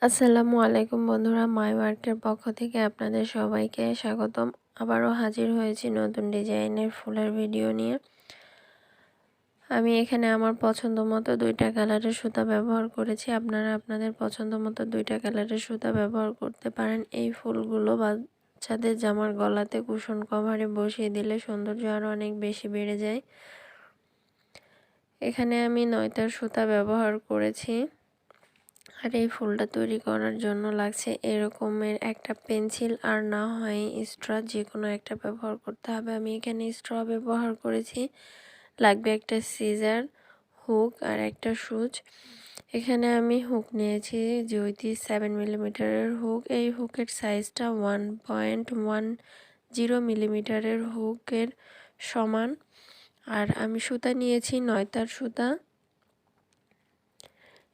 আসসালামু আলাইকুম বন্ধুরা, মাই ওয়ার্কের পক্ষ থেকে আপনাদের সবাইকে স্বাগতম। আবারও হাজির হয়েছি নতুন ডিজাইনের ফুলের ভিডিও নিয়ে। আমি এখানে আমার পছন্দ মতো 2টা কালারের সুতা ব্যবহার করেছি। আপনারা আপনাদের পছন্দ মতো 2টা কালারের সুতা ব্যবহার করতে পারেন। এই ফুলগুলো বাচ্চাদের জামার গলাতে কুশন কভারে বসিয়ে দিলে সৌন্দর্য আরও অনেক বেশি বেড়ে যায়। এখানে আমি 9টার সুতা ব্যবহার করেছি। আর এই ফুলটা তৈরি করার জন্য লাগছে এরকমের একটা পেন্সিল, আর না হয় স্ট্র, যে কোনো একটা ব্যবহার করতে হবে। আমি এখানে স্ট্র ব্যবহার করেছি। লাগবে একটা সিজার, হুক আর একটা সুচ। এখানে আমি হুক নিয়েছি জ্যোতি 7 মিলিমিটারের হুক। এই হুকের সাইজটা 1.10 মিলিমিটারের হুকের সমান। আর আমি সুতা নিয়েছি 9টার সুতা।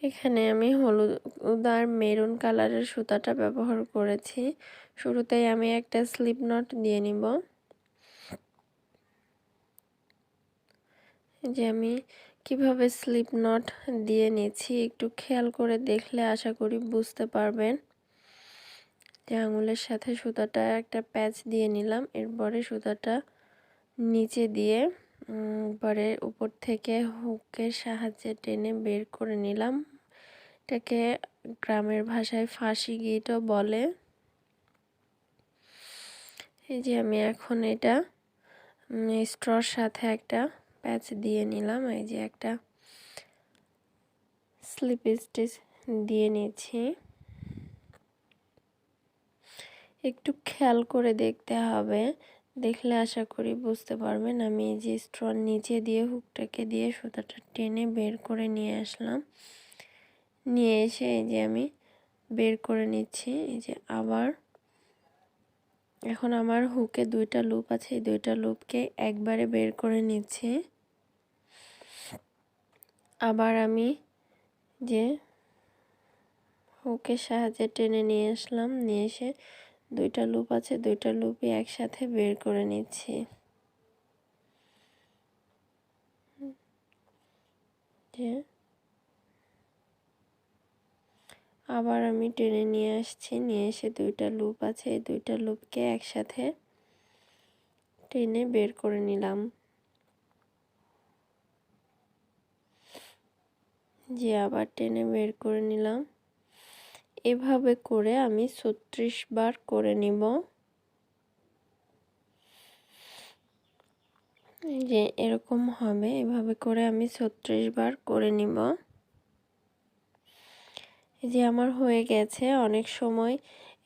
এখানে আমি হলুদ আর মেরুন কালারের সুতাটা ব্যবহার করেছি। শুরুতেই আমি একটা স্লিপ নট দিয়ে নিব। যে আমি কিভাবে স্লিপ নট দিয়ে নিচ্ছি একটু খেয়াল করে দেখলে আশা করি বুঝতে পারবেন। যে আঙুলের সাথে সুতাটা একটা প্যাচ দিয়ে নিলাম, এরপরে সুতাটা নিচে দিয়ে পরে উপর থেকে হুকের সাহায্যে টেনে বের করে নিলাম। এটাকে গ্রামের ভাষায় ফাঁসি গিটও বলে। এই যে আমি এখন এটা স্ট্রর সাথে একটা প্যাচ দিয়ে নিলাম। এই যে একটা স্লিপ স্টিচ দিয়ে নিচ্ছি। একটু খেয়াল করে দেখতে হবে, দেখলে আশা করি বুঝতে পারবেন। আমি এই যে স্ট্রর নিচে দিয়ে হুকটাকে দিয়ে সুতাটা টেনে বের করে নিয়ে আসলাম। নিয়ে এসে এই যে আমি বের করে নিচ্ছি। এই যে আবার এখন আমার হুকে 2টা লুপ আছে, এই 2টা লুপকে একবারে বের করে নিচ্ছি। আবার আমি যে হুকের সাহায্যে টেনে নিয়ে আসলাম, নিয়ে এসে 2টা লুপ আছে, 2টা লুপই একসাথে বের করে নিচ্ছি। যে আবার আমি টেনে নিয়ে আসছি, নিয়ে এসে 2টা লুপ আছে, এই 2টা লুপকে একসাথে টেনে বের করে নিলাম। যে আবার টেনে বের করে নিলাম। এভাবে করে আমি 36 বার করে নিব। যে এরকম হবে, এভাবে করে আমি 36 বার করে নিব। এই যে আমার হয়ে গেছে। অনেক সময়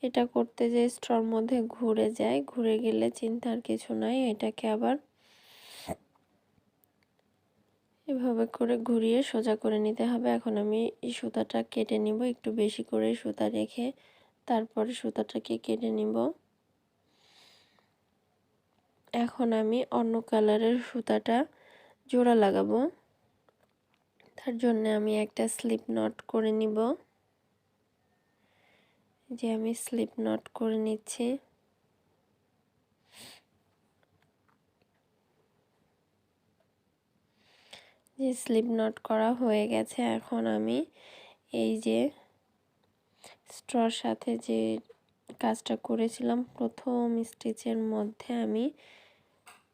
এটা করতে যে স্ট্রর মধ্যে ঘুরে যায়, ঘুরে গেলে চিন্তার কিছু নাই। এটাকে আবার এভাবে করে ঘুরিয়ে সোজা করে নিতে হবে। এখন আমি এই সুতাটা কেটে নিব, একটু বেশি করে সুতা রেখে তারপরে সুতাটাকে কেটে নিব। এখন আমি অন্য কালারের সুতাটা জোড়া লাগাবো। তার জন্য আমি একটা স্লিপ নট করে নিব। যে আমি স্লিপ নট করে নিচ্ছি। যে স্লিপ নট করা হয়ে গেছে, এখন আমি এই যে স্ট্রর সাথে যে কাজটা করেছিলাম প্রথম স্টিচের মধ্যে আমি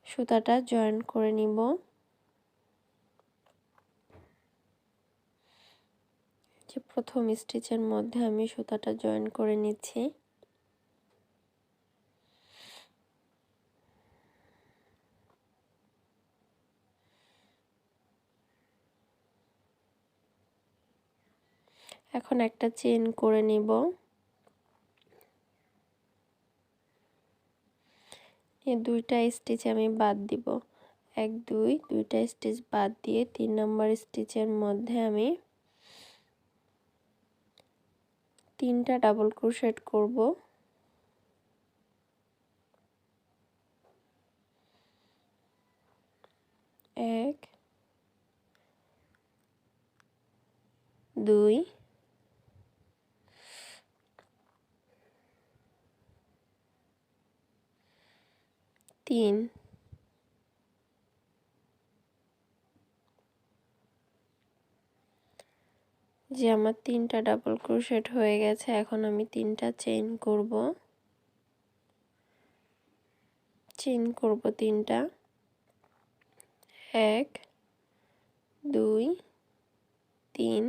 সুতাটা জয়েন করে নিব। যে প্রথম স্টিচের মধ্যে আমি সুতাটা জয়েন করে নিচ্ছি। এখন একটা চেইন করে নিব। এই 2টা স্টিচ আমি বাদ দিব। 1 2 2টা স্টিচ বাদ দিয়ে 3 নম্বর স্টিচের মধ্যে আমি 3টা ডাবল ক্রোশেট করব। 1 2 3 যে যে আমার 3টা ডাবল ক্রোশেট হয়ে গেছে। এখন আমি 3টা চেইন করব। চেইন করব 3টা, 1 2 3।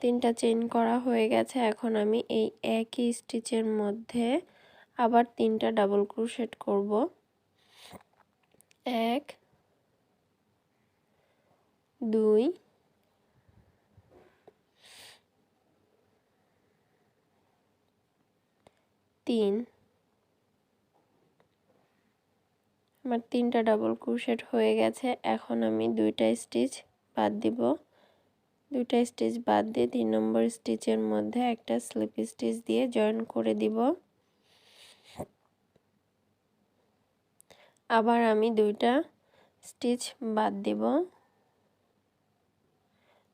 3টা চেইন করা হয়ে গেছে। এখন আমি এই একই স্টিচের মধ্যে আবার 3টা ডাবল ক্রোশেট করব। 1 2 3। আমার 3টা ডাবল ক্রোশেট হয়ে গেছে। এখন আমি 2টা স্টিচ বাদ দিব। 2টা স্টিচ বাদ দিয়ে 3 নম্বর স্টিচের মধ্যে একটা স্লিপ স্টিচ দিয়ে জয়েন করে দিব। আবার আমি 2টা স্টিচ বাদ দিব।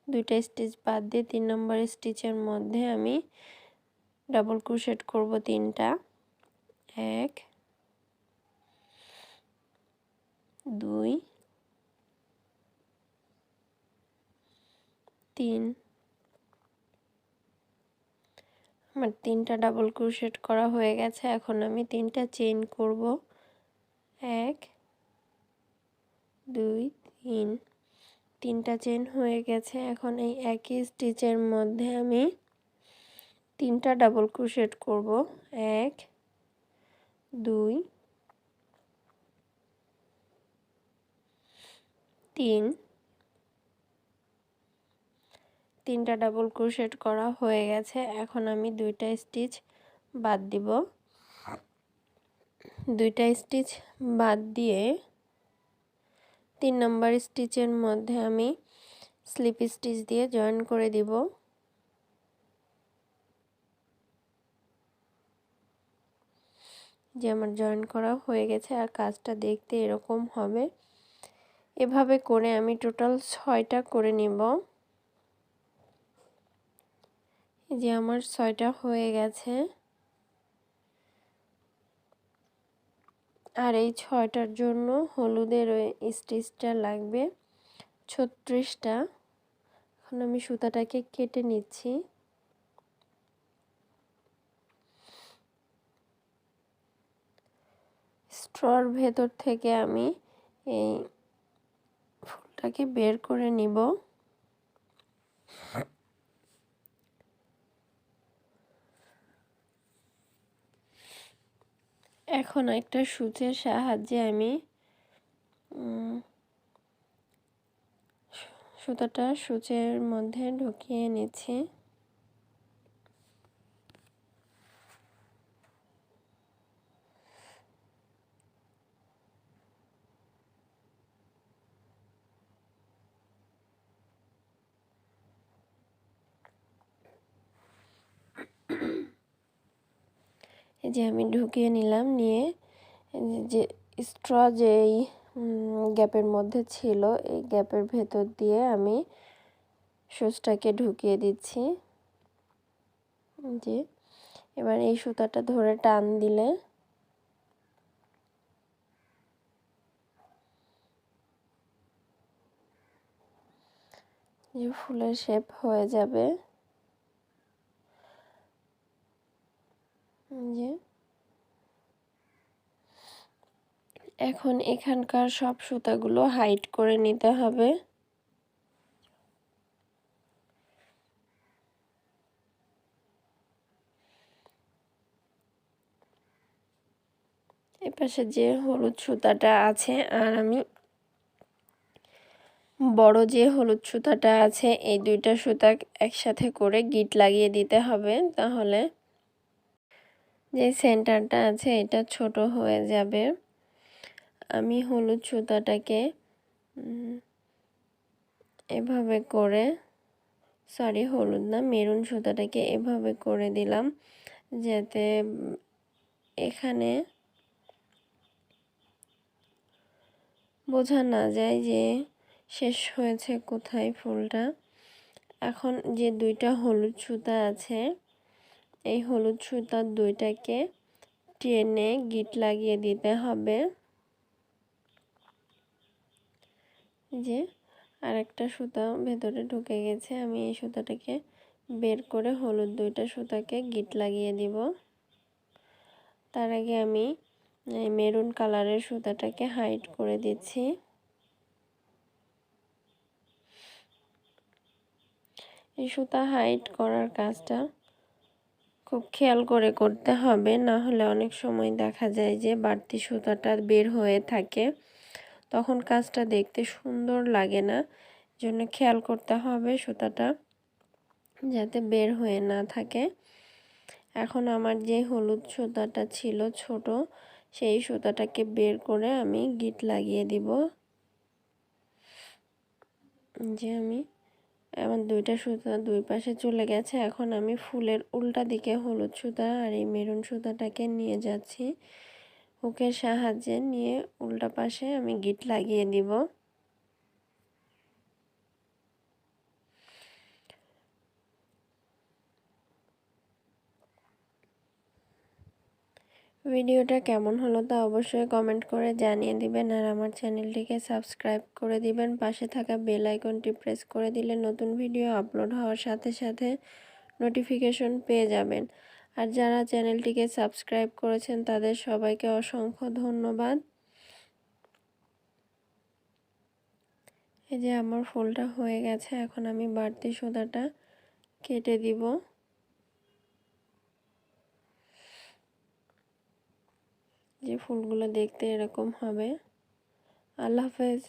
2টা স্টিচ বাদ দিয়ে 3 নম্বর স্টিচের মধ্যে আমি ডাবল ক্রোশেট করব 3টা। 1 2 3। আমার 3টা ডাবল ক্রোশেট করা হয়ে গেছে। এখন আমি 3টা চেইন করব। 1 2 3। 3টা চেইন হয়ে গেছে। এখন এই একই স্টিচের মধ্যে আমি 3টা ডাবল ক্রোশেট করব। 1 2 3। 3টা ডাবল ক্রোশেট করা হয়ে গেছে। এখন আমি 2টা স্টিচ বাদ দিব। 2টা স্টিচ বাদ দিয়ে 3 নম্বর স্টিচের মধ্যে আমি স্লিপ স্টিচ দিয়ে জয়েন করে দিব। যে আমার জয়েন করা হয়ে গেছে। আর কাজটা দেখতে এরকম হবে। এভাবে করে আমি টোটাল 6টা করে নিব। যে আমার 6টা হয়ে গেছে। আর এই 6টার জন্য হলুদের ওই স্টিচটা লাগবে 36টা। এখন আমি সুতাটাকে কেটে নিচ্ছি। স্ট্রর ভেতর থেকে আমি এই ফুলটাকে বের করে নিব। এখন একটা সূচের সাহায্যে আমি সুতাটা সূচের মধ্যে ঢুকিয়ে নিচ্ছি। এই যে আমি ঢুকিয়ে নিলাম। নিয়ে যে স্ট্র যেই গ্যাপের মধ্যে ছিল এই গ্যাপের ভেতর দিয়ে আমি সুচটাকে ঢুকিয়ে দিচ্ছি। যে এবার এই সুতাটা ধরে টান দিলে যে ফুলের শেপ হয়ে যাবে। যে এখন এখানকার সব সুতাগুলো হাইড করে নিতে হবে। এপাশে যে হলুদ সুতাটা আছে আর আমি বড় যে হলুদ সুতাটা আছে এই 2টা সুতা একসাথে করে গিট লাগিয়ে দিতে হবে। তাহলে যে সেন্টারটা আছে এটা ছোট হয়ে যাবে। আমি হলুদ সুতাটাকে এভাবে করে হলুদ না মেরুন সুতাটাকে এভাবে করে দিলাম যাতে এখানে বোঝা না যায় যে শেষ হয়েছে কোথায় ফুলটা। এখন যে 2টা হলুদ সুতা আছে এই হলুদ সুতার 2টাকে টেনে গিট লাগিয়ে দিতে হবে। যে আর একটা সুতা ভেতরে ঢুকে গেছে। আমি এই সুতাটাকে বের করে হলুদ দুইটা সুতাকে গিট লাগিয়ে দিব। তার আগে আমি এই মেরুন কালারের সুতাটাকে হাইড করে দিচ্ছি। এই সুতা হাইড করার কাজটা খুব খেয়াল করে করতে হবে, না হলে অনেক সময় দেখা যায় যে বাড়তি সুতাটা বের হয়ে থাকে, তখন কাজটা দেখতে সুন্দর লাগে না। জন্য খেয়াল করতে হবে সুতাটা যাতে বের হয়ে না থাকে। এখন আমার যে হলুদ সুতাটা ছিল ছোট, সেই সুতাটাকে বের করে আমি গিট লাগিয়ে দিব। যে আমি আমার দুইটা সুতা দুই পাশে চলে গেছে। এখন আমি ফুলের উল্টা দিকে হলুদ সুতা আর এই মেরুন সুতাটাকে নিয়ে যাচ্ছি, হুকের সাহায্যে নিয়ে উল্টা পাশে আমি গিট লাগিয়ে দিব। ভিডিওটা কেমন হলো তা অবশ্যই কমেন্ট করে জানিয়ে দিবেন, আর আমার চ্যানেলটিকে সাবস্ক্রাইব করে দিবেন। পাশে থাকা বেল আইকনটি প্রেস করে দিলে নতুন ভিডিও আপলোড হওয়ার সাথে সাথে নোটিফিকেশন পেয়ে যাবেন। আর যারা চ্যানেলটিকে সাবস্ক্রাইব করেছেন তাদের সবাইকে অসংখ্য ধন্যবাদ। এই যে আমার ফুলটা হয়ে গেছে, এখন আমি বাড়তি সুতাটা কেটে দিব। যে ফুলগুলো দেখতে এরকম হবে। আল্লাহ হাফেজ।